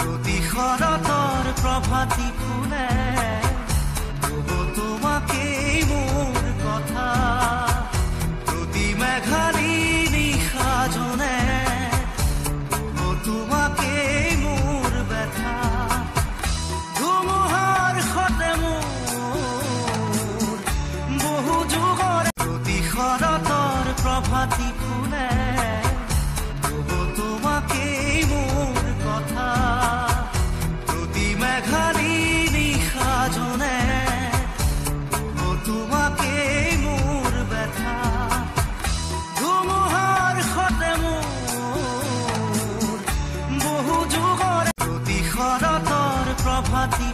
প্ৰতি শৰতৰ প্ৰভাতী ফুলে তোমাকে মোৰ কথা প্ৰতি মেঘালী নিশা জনে তোমাকে মোৰ ব্যথা ধুমুহাৰ সতে মোৰ বহু যুগৰ প্ৰতি শৰতৰ প্ৰভাতী ফুলে তোমাকে মোৰ কথা প্ৰতি মেঘালী নিশা জনে তোমাকে মোৰ ব্যথা ধুমুহাৰ সতে মোৰ বহু যুগৰ প্ৰতি শৰতৰ প্ৰভাতী